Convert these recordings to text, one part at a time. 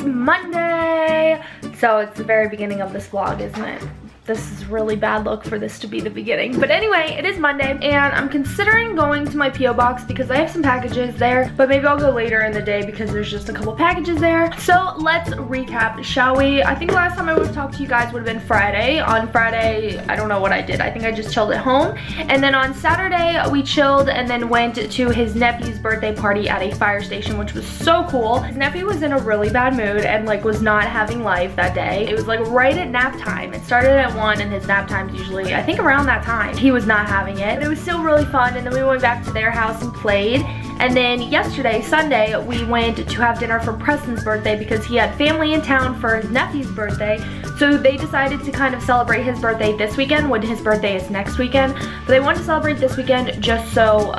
Monday. So it's the very beginning of this vlog, isn't it? This is really bad luck for this to be the beginning. But anyway, it is Monday and I'm considering going to my P.O. box because I have some packages there, but maybe I'll go later in the day because there's just a couple packages there. So let's recap, shall we? I think last time I would have talked to you guys would have been Friday. On Friday, I don't know what I did. I think I just chilled at home. And then on Saturday, we chilled and then went to his nephew's birthday party at a fire station, which was so cool. His nephew was in a really bad mood and like was not having life that day. It was like right at nap time. It started at 1 and his nap time's usually, I think, around that time. He was not having it, but it was still really fun. And then we went back to their house and played. And then yesterday, Sunday, we went to have dinner for Preston's birthday because he had family in town for his nephew's birthday. So they decided to kind of celebrate his birthday this weekend when his birthday is next weekend. But they wanted to celebrate this weekend just so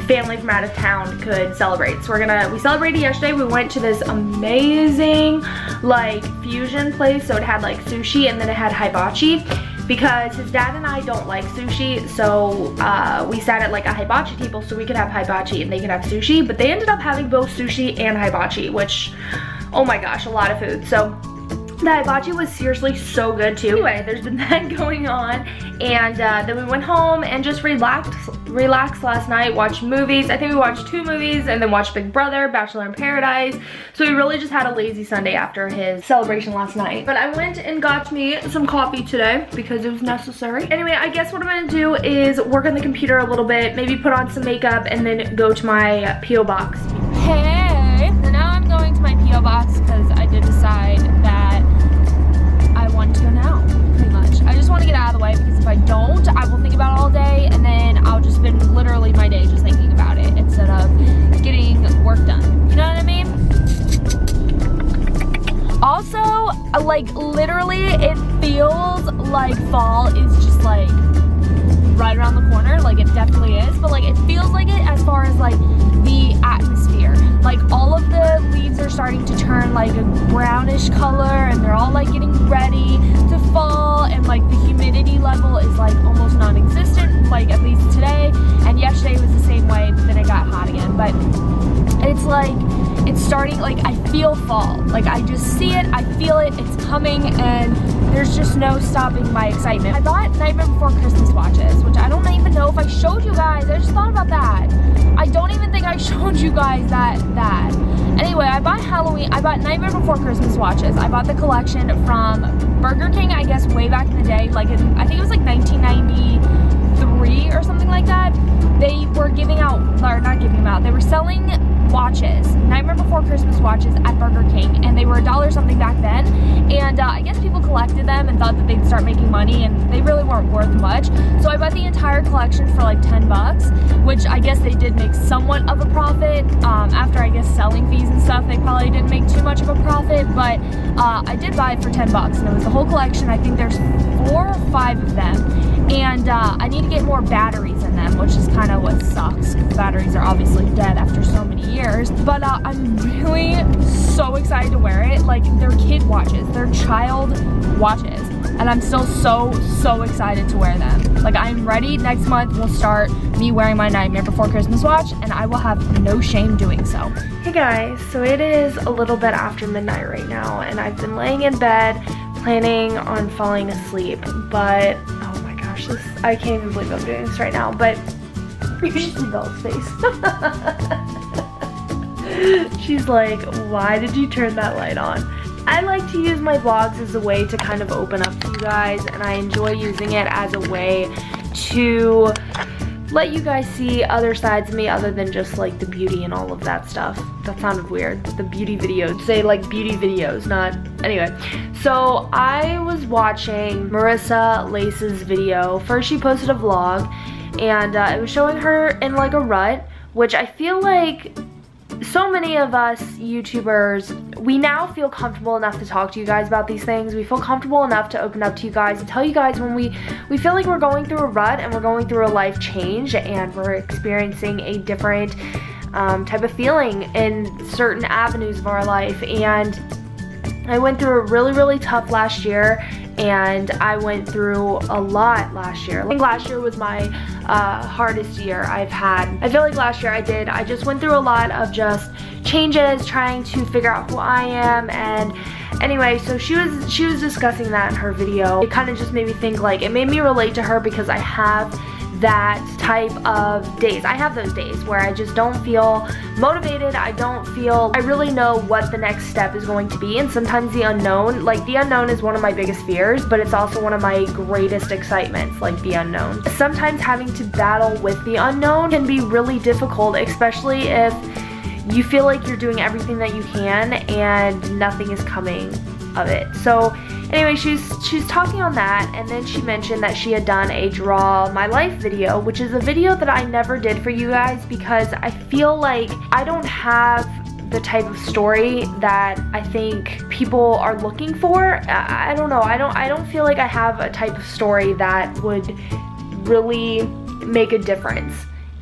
family from out of town could celebrate. So we celebrated yesterday. We went to this amazing like fusion place. So it had like sushi and then it had hibachi. Because his dad and I don't like sushi, so we sat at like a hibachi table so we could have hibachi and they could have sushi, but they ended up having both sushi and hibachi, which, oh my gosh, a lot of food. So the hibachi was seriously so good too. Anyway, there's been that going on, and then we went home and just relaxed last night, watched movies. I think we watched 2 movies and then watched Big Brother, Bachelor in Paradise. So we really just had a lazy Sunday after his celebration last night. But I went and got me some coffee today because it was necessary. Anyway, I guess what I'm gonna do is work on the computer a little bit, maybe put on some makeup, and then go to my P.O. box. Hey, so now I'm going to my P.O. box because I did decide that I want to go now, pretty much. I just want to get out of the way because if I don't, I will think about it all day and then I'll just spend literally my day just thinking about it instead of getting work done. You know what I mean? Also, like literally it feels like fall is just like right around the corner. Like it definitely is, but like it feels like it as far as like the atmosphere. Like all of the leaves are starting to turn like a brownish color and they're all like getting ready to fall, and like the humidity level is like almost non-existent, like at least today, and yesterday was the same way, but then it got hot again. But it's like it's starting, like I feel fall, like I just see it, I feel it, it's coming, and there's just no stopping my excitement. I bought Nightmare Before Christmas watches, which I don't even know if I showed you guys. I just thought about that. I don't even think I showed you guys that. Anyway, I bought Nightmare Before Christmas watches. I bought the collection from Burger King, I guess way back in the day, like in, I think it was like 1993 or something like that. They were giving out, or not giving them out, they were selling watches, Nightmare Before Christmas watches at Burger King, and they were $1 something back then, and I guess people collected them and thought that they'd start making money, and they really weren't worth much. So I bought the entire collection for like 10 bucks, which I guess they did make somewhat of a profit. After I guess selling fees and stuff, they probably didn't make too much of a profit, but I did buy it for 10 bucks, and it was the whole collection. I think there's 4 or 5 of them, and I need to get more batteries in them, which is kind of what sucks. Batteries are obviously dead after so many years, but I'm really so excited to wear it. Like, they're kid watches, they're child watches, and I'm still so excited to wear them. Like, I'm ready. Next month will start me wearing my Nightmare Before Christmas watch, and I will have no shame doing so. Hey guys, so it is a little bit after midnight right now, and I've been laying in bed planning on falling asleep, but oh my gosh, I can't even believe I'm doing this right now, but you should see Belle's face. She's like, why did you turn that light on? I like to use my vlogs as a way to kind of open up to you guys, and I enjoy using it as a way to let you guys see other sides of me other than just like the beauty and all of that stuff. That sounded weird. The beauty videos. Say like beauty videos, not... Anyway, so I was watching Marissa Lace's video. First she posted a vlog, and it was showing her in like a rut, which I feel like so many of us YouTubers, we now feel comfortable enough to talk to you guys about these things. We feel comfortable enough to open up to you guys and tell you guys when we feel like we're going through a rut and we're going through a life change and we're experiencing a different type of feeling in certain avenues of our life. And I went through a really tough last year, and I went through a lot last year. I think last year was my hardest year I've had. I feel like last year I just went through a lot of just changes, trying to figure out who I am. And anyway, so she was discussing that in her video. It kind of just made me think, like, it made me relate to her because I have that type of days. I have those days where I just don't feel motivated. I really know what the next step is going to be, and sometimes the unknown, like the unknown is one of my biggest fears, but it's also one of my greatest excitements, like the unknown. Sometimes having to battle with the unknown can be really difficult, especially if you feel like you're doing everything that you can and nothing is coming of it. So anyway, she's talking on that, and then she mentioned that she had done a Draw My Life video, which is a video that I never did for you guys because I feel like I don't have the type of story that I think people are looking for. I don't know. I don't feel like I have a type of story that would really make a difference.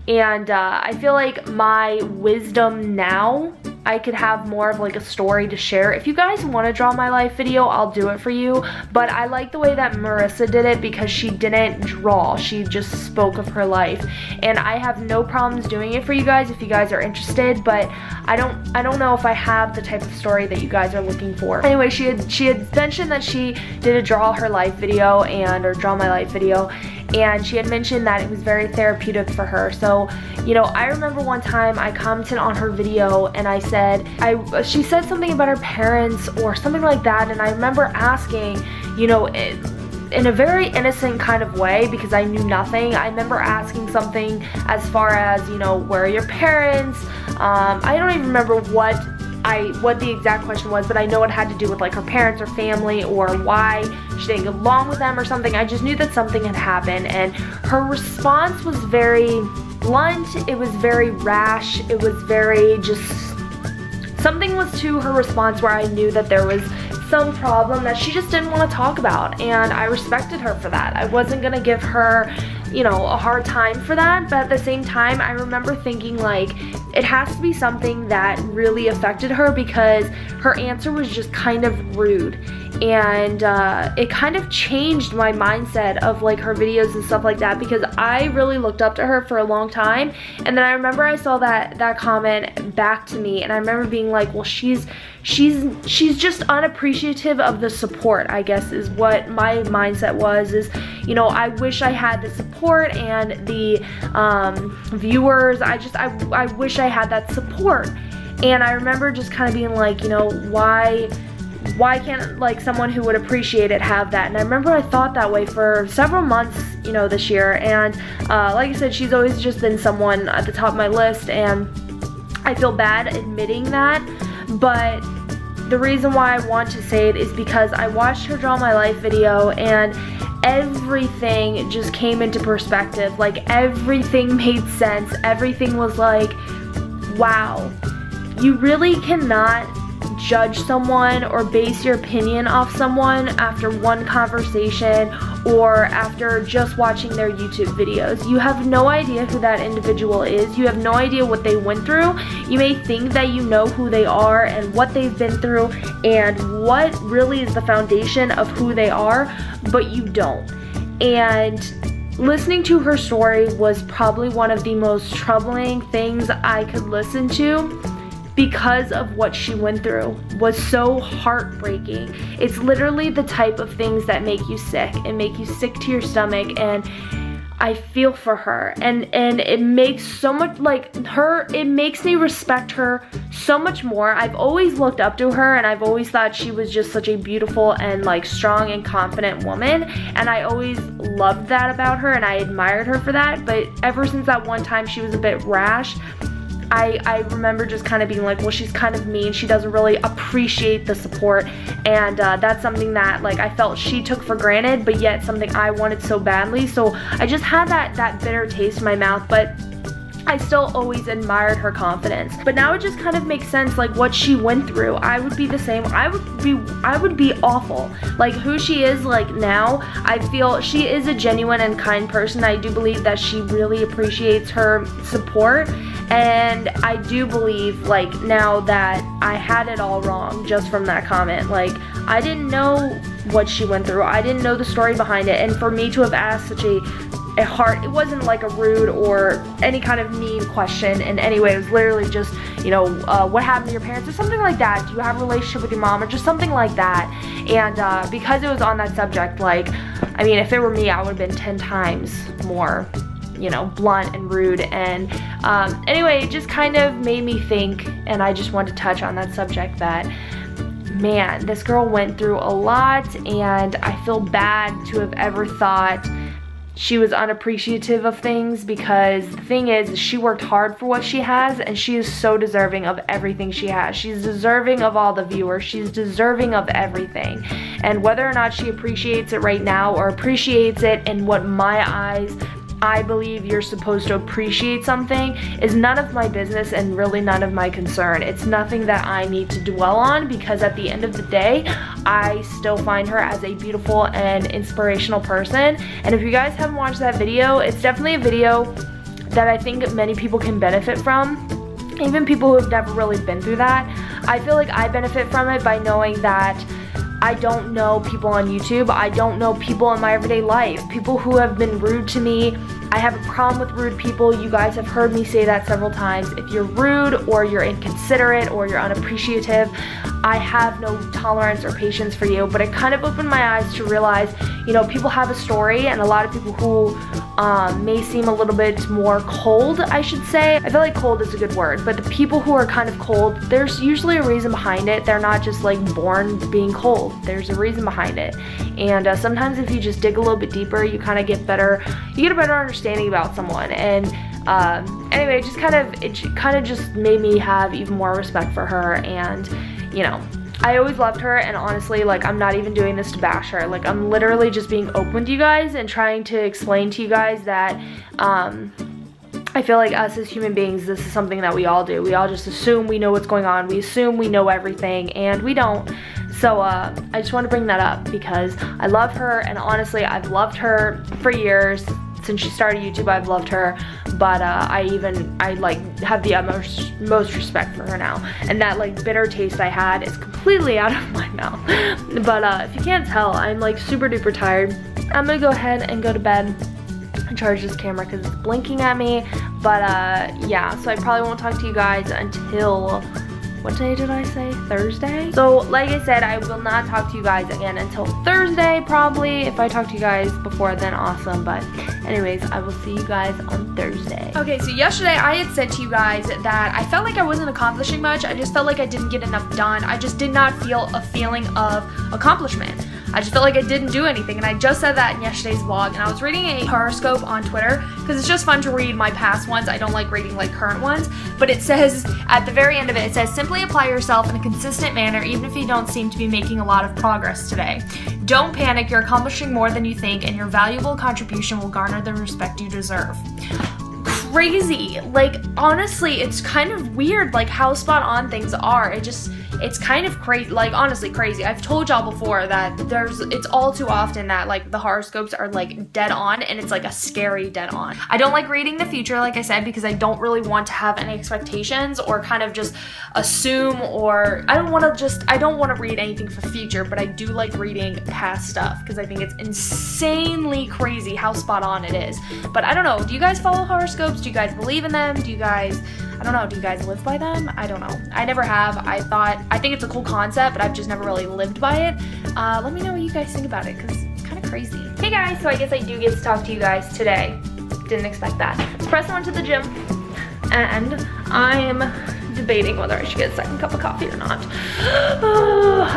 And I feel like my wisdom now, I could have more of like a story to share. If you guys want to Draw My Life video, I'll do it for you. But I like the way that Marissa did it because she didn't draw. She just spoke of her life. And I have no problems doing it for you guys if you guys are interested. But I don't know if I have the type of story that you guys are looking for. Anyway, she had mentioned that she did a Draw Her Life video or Draw My Life video. And she had mentioned that it was very therapeutic for her. So, you know, I remember one time I commented on her video and I said, she said something about her parents or something like that, and I remember asking, you know, in a very innocent kind of way because I knew nothing. I remember asking something as far as, you know, where are your parents? I don't even remember what the exact question was, but I know it had to do with like her parents or family or why she didn't get along with them or something. I just knew that something had happened, and her response was very blunt. It was very rash. It was very just, something was to her response where I knew that there was some problem that she just didn't want to talk about, and I respected her for that. I wasn't gonna give her, you know, a hard time for that, but at the same time, I remember thinking like, it has to be something that really affected her because her answer was just kind of rude. And it kind of changed my mindset of like her videos and stuff like that because I really looked up to her for a long time. And then I remember I saw that comment back to me, and I remember being like, well, she's just unappreciative of the support, I guess is what my mindset was, is, you know, I wish I had the support and the viewers. I wish I had that support. And I remember just kind of being like, you know, why can't like someone who would appreciate it have that? And I remember I thought that way for several months, you know, this year. And like I said, she's always just been someone at the top of my list, and I feel bad admitting that. But the reason why I want to say it is because I watched her Draw My Life video and everything just came into perspective. Like everything made sense. Everything was like, wow, you really cannot judge someone or base your opinion off someone after one conversation or after just watching their YouTube videos. You have no idea who that individual is. You have no idea what they went through. You may think that you know who they are and what they've been through and what really is the foundation of who they are, but you don't. And listening to her story was probably one of the most troubling things I could listen to, because of what she went through was so heartbreaking. It's literally the type of things that make you sick and make you sick to your stomach, and I feel for her, and it makes so much, like, it makes me respect her so much more. I've always looked up to her, and I've always thought she was just such a beautiful and like strong and confident woman, and I always loved that about her and I admired her for that. But ever since that one time she was a bit rash, I remember just kind of being like, well, she's kind of mean. She doesn't really appreciate the support, and that's something that like I felt she took for granted, but yet something I wanted so badly. So I just had that bitter taste in my mouth, but I still always admired her confidence. But now it just kind of makes sense, like what she went through. I would be the same. I would be awful. Like who she is like now, I feel she is a genuine and kind person. I do believe that she really appreciates her support, and I do believe like now that I had it all wrong just from that comment. Like I didn't know what she went through. I didn't know the story behind it, and for me to have asked such a it wasn't like a rude or any kind of mean question in any way. It was literally just, you know, what happened to your parents or something like that. Do you have a relationship with your mom or just something like that? And because it was on that subject, like, I mean, if it were me, I would have been 10 times more, you know, blunt and rude. And anyway, it just kind of made me think, and I just wanted to touch on that subject, that man, this girl went through a lot, and I feel bad to have ever thought she was unappreciative of things, because the thing is, she worked hard for what she has, and she is so deserving of everything she has. She's deserving of all the viewers. She's deserving of everything. And whether or not she appreciates it right now or appreciates it in what my eyes, I believe you're supposed to appreciate something, is none of my business and really none of my concern. It's nothing that I need to dwell on, because at the end of the day, I still find her as a beautiful and inspirational person. And if you guys haven't watched that video, it's definitely a video that I think many people can benefit from. Even people who have never really been through that. I feel like I benefit from it by knowing that I don't know people on YouTube. I don't know people in my everyday life. People who have been rude to me. I have a problem with rude people. You guys have heard me say that several times. If you're rude or you're inconsiderate or you're unappreciative, I have no tolerance or patience for you. But it kind of opened my eyes to realize, you know, people have a story, and a lot of people who may seem a little bit more cold, I should say. I feel like cold is a good word, but the people who are kind of cold, there's usually a reason behind it. They're not just like born being cold. There's a reason behind it. And sometimes if you just dig a little bit deeper, you kind of get a better understanding about someone. And anyway, it kind of just made me have even more respect for her. And you know, I always loved her, and honestly, like, I'm not even doing this to bash her. Like, I'm literally just being open with you guys and trying to explain to you guys that I feel like us as human beings, this is something that we all do. We all just assume we know what's going on. We assume we know everything, and we don't. So I just want to bring that up because I love her, and honestly, I've loved her for years. Since she started YouTube, I've loved her, but I like have the most respect for her now. And that like bitter taste I had is completely out of my mouth. But if you can't tell, I'm like super duper tired. I'm gonna go ahead and go to bed and charge this camera because it's blinking at me. But yeah, so I probably won't talk to you guys until, what day did I say? Thursday? So like I said, I will not talk to you guys again until Thursday probably. If I talk to you guys before then, awesome. But anyways, I will see you guys on Thursday. Okay, so yesterday I had said to you guys that I felt like I wasn't accomplishing much. I just felt like I didn't get enough done. I just did not feel a feeling of accomplishment. I just felt like I didn't do anything, and I just said that in yesterday's vlog. And I was reading a horoscope on Twitter because it's just fun to read my past ones. I don't like reading like current ones, but it says at the very end of it, it says, simply apply yourself in a consistent manner even if you don't seem to be making a lot of progress today. Don't panic, you're accomplishing more than you think, and your valuable contribution will garner the respect you deserve. Crazy. Like, honestly, it's kind of weird like how spot on things are. It's kind of crazy, like honestly crazy. I've told y'all before that it's all too often that like the horoscopes are like dead on, and it's like a scary dead on. I don't like reading the future, like I said, because I don't really want to have any expectations or kind of just assume, or I don't want to read anything for future, but I do like reading past stuff because I think it's insanely crazy how spot on it is. But I don't know, do you guys follow horoscopes? Do you guys believe in them? Do you guys, I don't know, do you guys live by them? I don't know. I never have. I think it's a cool concept, but I've just never really lived by it. Let me know what you guys think about it, because it's kind of crazy. Hey guys, so I guess I do get to talk to you guys today. Didn't expect that. Preston went to the gym, and I'm debating whether I should get a second cup of coffee or not.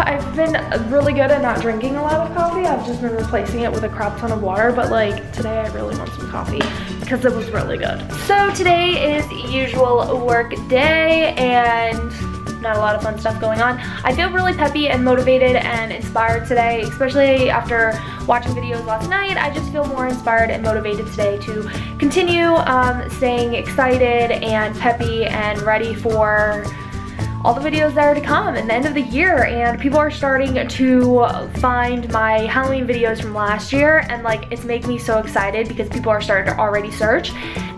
I've been really good at not drinking a lot of coffee. I've just been replacing it with a crap ton of water, but like today I really want some coffee because it was really good. So today is the usual work day, and not a lot of fun stuff going on. I feel really peppy and motivated and inspired today, especially after watching videos last night. I just feel more inspired and motivated today to continue staying excited and peppy and ready for all the videos that are to come in the end of the year, and people are starting to find my Halloween videos from last year, and like it's making me so excited because people are starting to already search,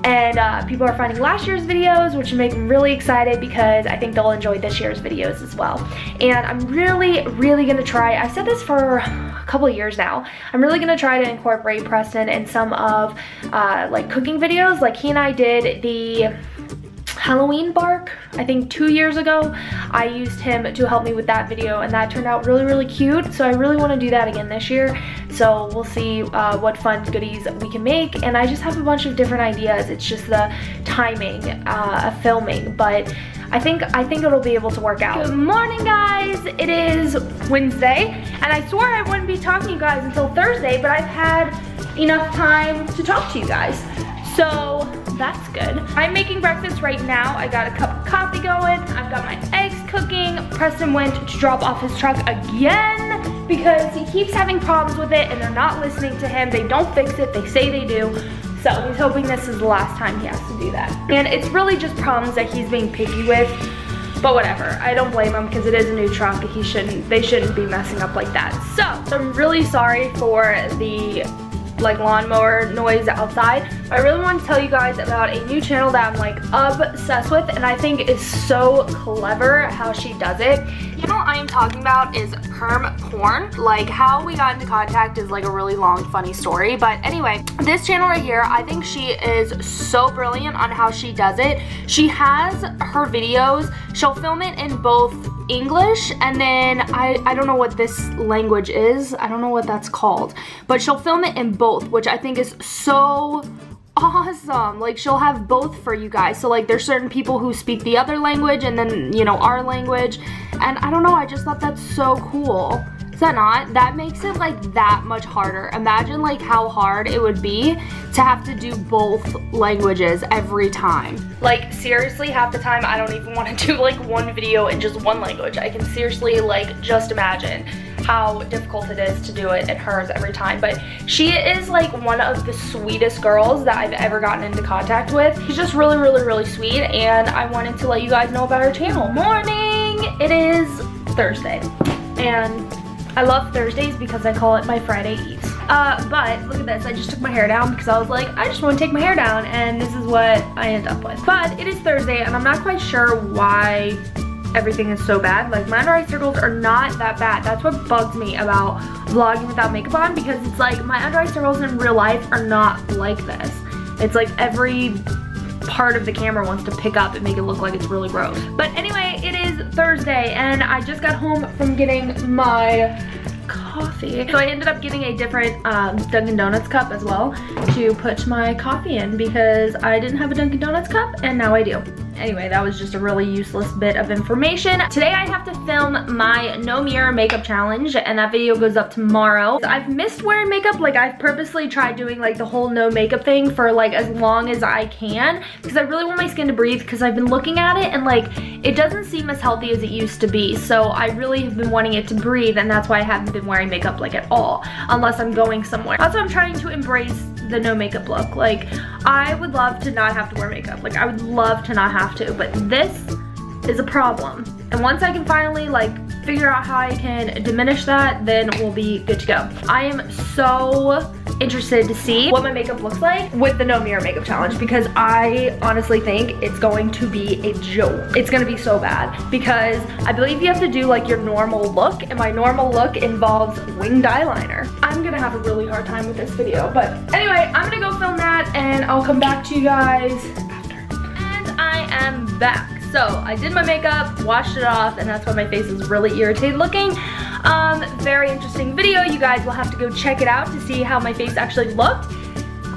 and people are finding last year's videos, which make me really excited because I think they'll enjoy this year's videos as well. And I'm really gonna try, I said this for a couple of years now, I'm really gonna try to incorporate Preston in some of like cooking videos. Like he and I did the Halloween bark, I think 2 years ago. I used him to help me with that video, and that turned out really cute. So I really want to do that again this year. So we'll see what fun goodies we can make, and I just have a bunch of different ideas. It's just the timing of filming, but I think it'll be able to work out. Good morning, guys. It is Wednesday, and I swore I wouldn't be talking to you guys until Thursday, but I've had enough time to talk to you guys. So that's good. I'm making breakfast right now. I got a cup of coffee going. I've got my eggs cooking. Preston went to drop off his truck again because he keeps having problems with it and they're not listening to him. They don't fix it. They say they do. So he's hoping this is the last time he has to do that. And it's really just problems that he's being picky with. But whatever, I don't blame him because it is a new truck. They shouldn't be messing up like that. So I'm really sorry for the like lawnmower noise outside. I really want to tell you guys about a new channel that I'm like obsessed with, and I think is so clever how she does it. The channel I am talking about is Perm Porn. Like how we got into contact is like a really long funny story, but anyway, this channel right here, I think she is so brilliant on how she does it. She has her videos, she'll film it in both English, and then I don't know what this language is, I don't know what that's called, but she'll film it in both, which I think is so awesome. Like she'll have both for you guys. So like there's certain people who speak the other language and then, you know, our language, and I don't know, I just thought that's so cool. Is that not? That makes it like that much harder. Imagine like how hard it would be to have to do both languages every time. Like seriously, half the time I don't even want to do like one video in just one language. I can seriously like just imagine how difficult it is to do it in hers every time. But she is like one of the sweetest girls that I've ever gotten into contact with. She's just really sweet, and I wanted to let you guys know about her channel. Morning! It is Thursday, and I love Thursdays because I call it my Friday Eves. But look at this, I just took my hair down because I was like, I just want to take my hair down, and this is what I end up with. But it is Thursday, and I'm not quite sure why everything is so bad. Like my under eye circles are not that bad. That's what bugs me about vlogging without makeup on, because it's like my under eye circles in real life are not like this. It's like every part of the camera wants to pick up and make it look like it's really gross. But anyway, it is Thursday, and I just got home from getting my coffee. So I ended up getting a different Dunkin' Donuts cup as well to put my coffee in because I didn't have a Dunkin' Donuts cup, and now I do. Anyway, that was just a really useless bit of information. Today I have to film my no mirror makeup challenge, and that video goes up tomorrow. I've missed wearing makeup. Like I've purposely tried doing like the whole no makeup thing for like as long as I can because I really want my skin to breathe, because I've been looking at it and like it doesn't seem as healthy as it used to be. So I really have been wanting it to breathe, and that's why I haven't been wearing makeup like at all unless I'm going somewhere. Also, I'm trying to embrace the no makeup look. Like I would love to not have to wear makeup. Like I would love to not have to, but this is a problem. And once I can finally like figure out how I can diminish that, then we'll be good to go. I am so interested to see what my makeup looks like with the no mirror makeup challenge, because I honestly think it's going to be a joke. It's gonna be so bad because I believe you have to do like your normal look, and my normal look involves winged eyeliner. I'm gonna have a really hard time with this video, but anyway, I'm gonna go film that and I'll come back to you guys after. And I am back. So I did my makeup, washed it off, and that's why my face is really irritated looking. Very interesting video. You guys will have to go check it out to see how my face actually looked.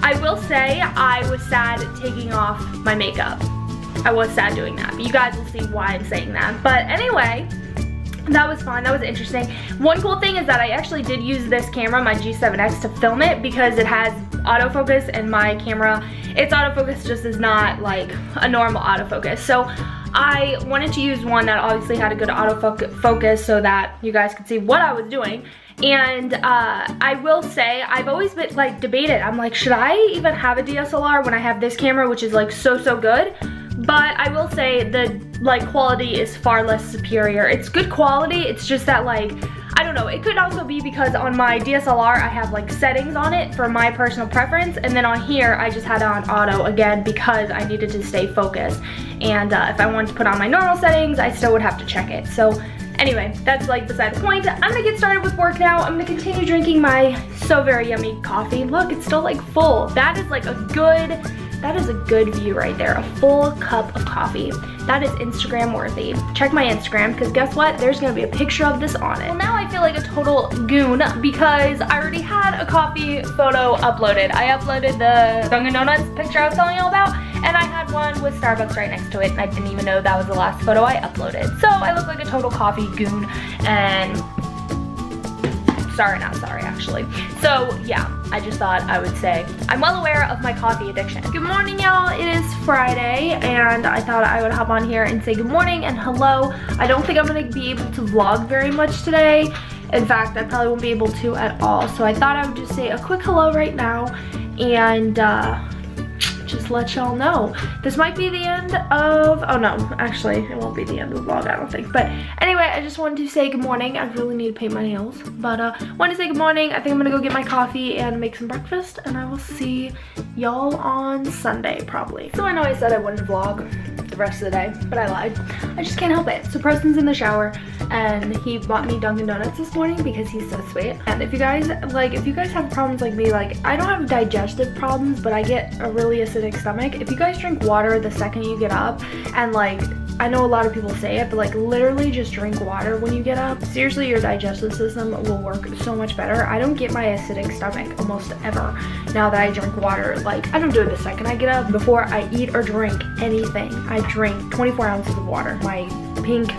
I will say I was sad taking off my makeup. I was sad doing that, but you guys will see why I'm saying that. But anyway, that was fun, that was interesting. One cool thing is that I actually did use this camera, my G7X, to film it because it has autofocus, and my camera, its autofocus just is not like a normal autofocus. So I wanted to use one that obviously had a good autofocus so that you guys could see what I was doing. And I will say, I've always been like debated. I'm like, should I even have a DSLR when I have this camera, which is like so good? but I will say the like quality is far less superior. It's good quality, it's just that like, I don't know, it could also be because on my DSLR I have like settings on it for my personal preference, and then on here I just had it on auto again because I needed to stay focused. And if I wanted to put on my normal settings, I still would have to check it. So anyway, that's like beside the point. I'm gonna get started with work now. I'm gonna continue drinking my so very yummy coffee. Look, it's still like full. That is like a good view right there. A full cup of coffee. That is Instagram worthy. Check my Instagram, because guess what? There's gonna be a picture of this on it. Well, now I feel like a total goon because I already had a coffee photo uploaded. I uploaded the Dunkin' Donuts picture I was telling you about, and I had one with Starbucks right next to it, and I didn't even know that was the last photo I uploaded. So I look like a total coffee goon, and sorry, not sorry actually. So yeah, I just thought I would say I'm well aware of my coffee addiction. Good morning, y'all. It is Friday, and I thought I would hop on here and say good morning and hello. I don't think I'm gonna be able to vlog very much today. In fact, I probably won't be able to at all. So I thought I would just say a quick hello right now and just let y'all know. This might be the end of, oh no, actually it won't be the end of the vlog, I don't think. But anyway, I just wanted to say good morning. I really need to paint my nails, but wanted to say good morning. I think I'm gonna go get my coffee and make some breakfast, and I will see y'all on Sunday probably. So I know I said I wouldn't vlog the rest of the day, but I lied. I just can't help it. So Preston's in the shower, and he bought me Dunkin' Donuts this morning because he's so sweet. And if you guys have problems like me, like I don't have digestive problems, but I get a really acidic stomach. If you guys drink water the second you get up, and like, I know a lot of people say it, but like literally just drink water when you get up. Seriously, your digestive system will work so much better. I don't get my acidic stomach almost ever now that I drink water. Like, I don't do it the second I get up. Before I eat or drink anything, I drink 24 ounces of water. My pink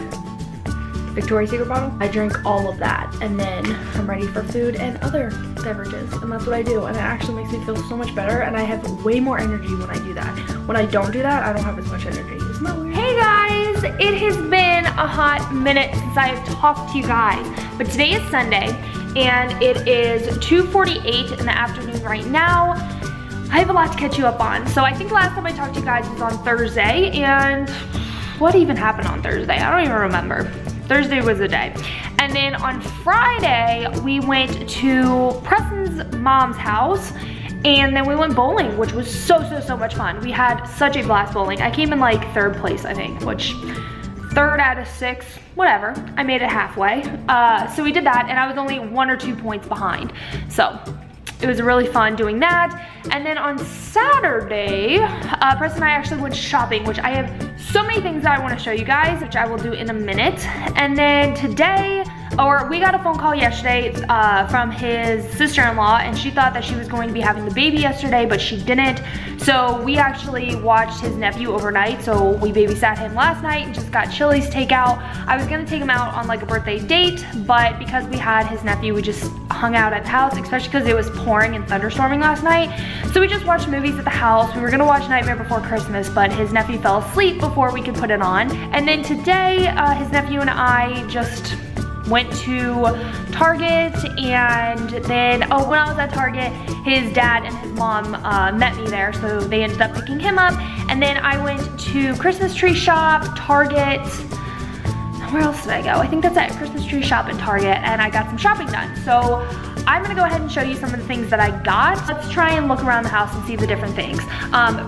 Victoria's Secret bottle, I drink all of that, and then I'm ready for food and other beverages, and that's what I do, and it actually makes me feel so much better, and I have way more energy when I do that. When I don't do that, I don't have as much energy. Isn't that weird? Hey guys, it has been a hot minute since I have talked to you guys, but today is Sunday, and it is 2:48 in the afternoon right now. I have a lot to catch you up on. So I think last time I talked to you guys was on Thursday, and what even happened on Thursday? I don't even remember. Thursday was the day. And then on Friday, we went to Preston's mom's house, and then we went bowling, which was so much fun. We had such a blast bowling. I came in like 3rd place, I think, which 3rd out of 6, whatever. I made it halfway. So we did that, and I was only 1 or 2 points behind. So it was really fun doing that. And then on Saturday, Preston and I actually went shopping, which I have so many things that I want to show you guys, which I will do in a minute. And then today, we got a phone call yesterday from his sister-in-law, and she thought that she was going to be having the baby yesterday, but she didn't. So we actually watched his nephew overnight. So we babysat him last night and just got Chili's takeout. I was gonna take him out on like a birthday date, but because we had his nephew, we just hung out at the house, especially because it was pouring and thunderstorming last night. So we just watched movies at the house. We were gonna watch Nightmare Before Christmas, but his nephew fell asleep before we could put it on. And then today, his nephew and I just went to Target, and then, when I was at Target, his dad and his mom met me there, so they ended up picking him up. And then I went to Christmas tree shop, Target. Where else did I go? I think that's it, Christmas tree shop and Target, and I got some shopping done. So I'm gonna go ahead and show you some of the things that I got. Let's try and look around the house and see the different things.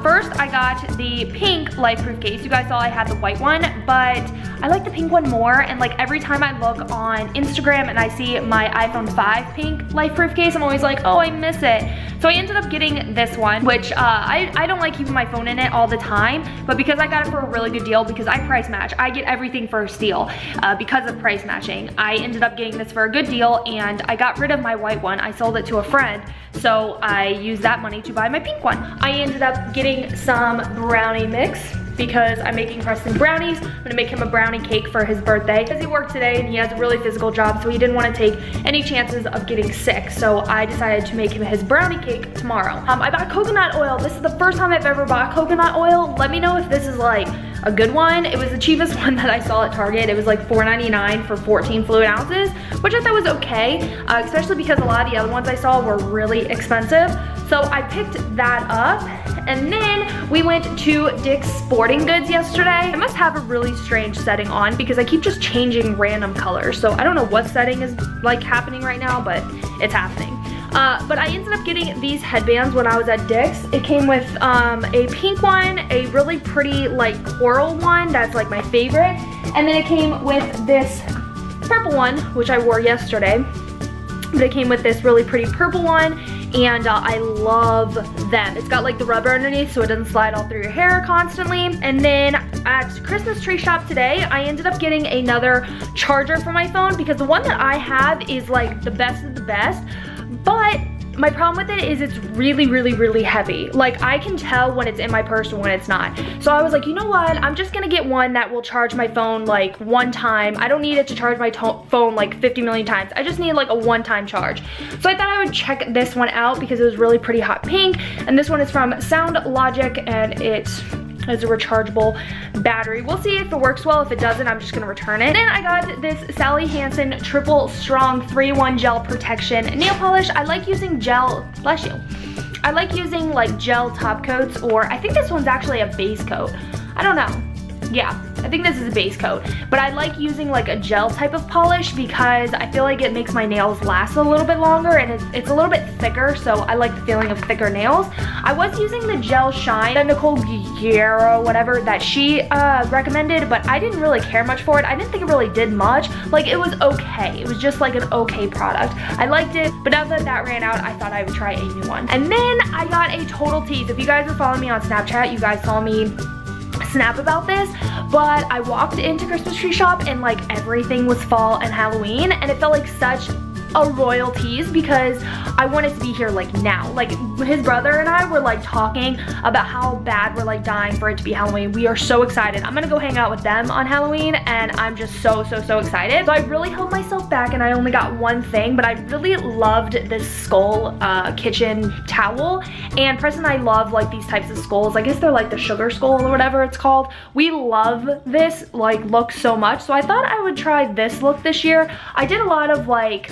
First, I got the pink Lifeproof case. You guys saw I had the white one, but I like the pink one more, and like every time I look on Instagram and I see my iPhone 5 pink Lifeproof case, I'm always like, oh, I miss it. So I ended up getting this one, which I don't like keeping my phone in it all the time, but because I got it for a really good deal, because I price match, I get everything for a steal because of price matching. I ended up getting this for a good deal, and I got rid of my white one. I sold it to a friend, so I used that money to buy my pink one. I ended up getting some brownie mix because I'm making Preston brownies. I'm gonna make him a brownie cake for his birthday. Because he worked today and he has a really physical job, so he didn't want to take any chances of getting sick. So I decided to make him his brownie cake tomorrow. I bought coconut oil. This is the first time I've ever bought coconut oil. Let me know if this is like a good one. It was the cheapest one that I saw at Target. It was like $4.99 for 14 fluid ounces, which I thought was okay, especially because a lot of the other ones I saw were really expensive. So I picked that up, And then we went to Dick's Sporting Goods yesterday. I must have a really strange setting on because I keep just changing random colors. So I don't know what setting is like happening right now, but it's happening. But I ended up getting these headbands when I was at Dick's. It came with a pink one, a really pretty like coral one that's like my favorite, and then it came with this purple one, which I wore yesterday. But it came with this really pretty purple one, and I love them. It's got like the rubber underneath so it doesn't slide all through your hair constantly. And then at Christmas tree shop today, I ended up getting another charger for my phone because the one that I have is like the best of the best. But my problem with it is it's really, really, really heavy. Like I can tell when it's in my purse or when it's not. So I was like, you know what? I'm just gonna get one that will charge my phone like one time. I don't need it to charge my phone like 50 million times. I just need like a one-time charge. So I thought I would check this one out because it was really pretty hot pink. And this one is from Sound Logic and it's a rechargeable battery. We'll see if it works well. If it doesn't, I'm just gonna return it. Then I got this Sally Hansen Triple Strong 3-in-1 Gel Protection Nail Polish. I like using gel, bless you. I like using like gel top coats, or I think this one's actually a base coat. I don't know. Yeah, I think this is a base coat, but I like using like a gel type of polish because I feel like it makes my nails last a little bit longer, and it's a little bit thicker, so I like the feeling of thicker nails. I was using the Gel Shine that Nicole Guerrero, whatever, that she recommended, but I didn't really care much for it. I didn't think it really did much. Like it was okay. It was just like an okay product. I liked it, but now that that ran out, I thought I would try a new one. And then I got a total tease. If you guys are following me on Snapchat, you guys saw me snap about this, but I walked into Christmas tree shop and like everything was fall and Halloween, and it felt like such a royal tease because I wanted to be here like now. Like his brother and I were like talking about how bad we're like dying for it to be Halloween. We are so excited. I'm gonna go hang out with them on Halloween, and I'm just so excited. So I really held myself back and I only got one thing, but I really loved this skull kitchen towel. And Preston and I love like these types of skulls. I guess they're like the sugar skull or whatever it's called. We love this like look so much. So I thought I would try this look this year. I did a lot of like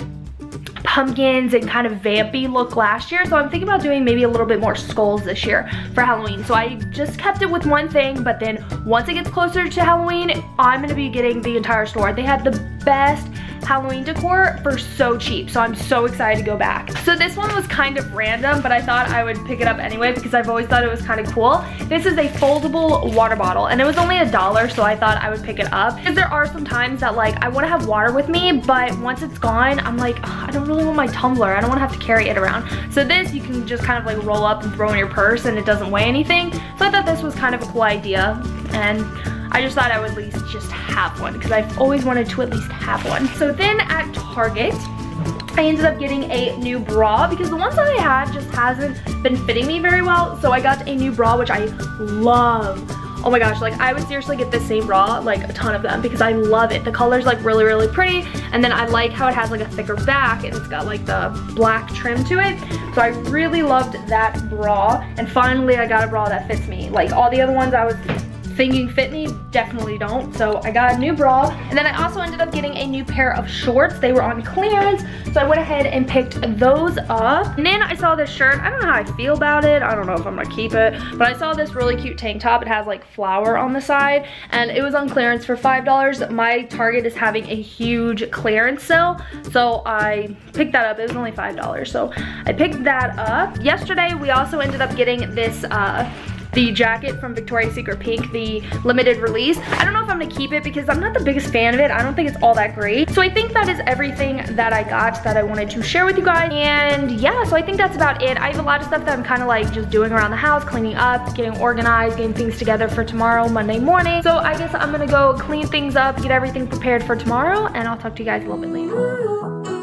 pumpkins and kind of vampy look last year, so I'm thinking about doing maybe a little bit more skulls this year for Halloween. So I just kept it with one thing, but then once it gets closer to Halloween, I'm gonna be getting the entire store. They had the best Halloween decor for so cheap, so I'm so excited to go back. So this one was kind of random, but I thought I would pick it up anyway because I've always thought it was kind of cool. This is a foldable water bottle, and it was only $1, so I thought I would pick it up because there are some times that like I want to have water with me, but once it's gone, I'm like, oh, I don't really want my tumbler. I don't want to have to carry it around. So this you can just kind of like roll up and throw in your purse, and it doesn't weigh anything. So I thought this was kind of a cool idea, and I just thought I would at least just have one because I've always wanted to at least have one. So then at Target, I ended up getting a new bra because the ones that I had just hasn't been fitting me very well. So I got a new bra, which I love. Oh my gosh, like I would seriously get this same bra, like a ton of them, because I love it. The color's like really pretty, and then I like how it has like a thicker back and it's got like the black trim to it. So I really loved that bra, and finally I got a bra that fits me. Like all the other ones I was thinking fit me definitely don't. So I got a new bra, and then I also ended up getting a new pair of shorts. They were on clearance, so I went ahead and picked those up. And then I saw this shirt. I don't know how I feel about it. I don't know if I'm gonna keep it, but I saw this really cute tank top. It has like flower on the side, and it was on clearance for $5. My Target is having a huge clearance sale, so I picked that up. It was only $5, so I picked that up. Yesterday we also ended up getting this the jacket from Victoria's Secret Pink, the limited release. I don't know if I'm gonna keep it because I'm not the biggest fan of it. I don't think it's all that great. So I think that is everything that I got that I wanted to share with you guys. And yeah, so I think that's about it. I have a lot of stuff that I'm kind of like just doing around the house, cleaning up, getting organized, getting things together for tomorrow, Monday morning. So I guess I'm gonna go clean things up, get everything prepared for tomorrow, and I'll talk to you guys a little bit later.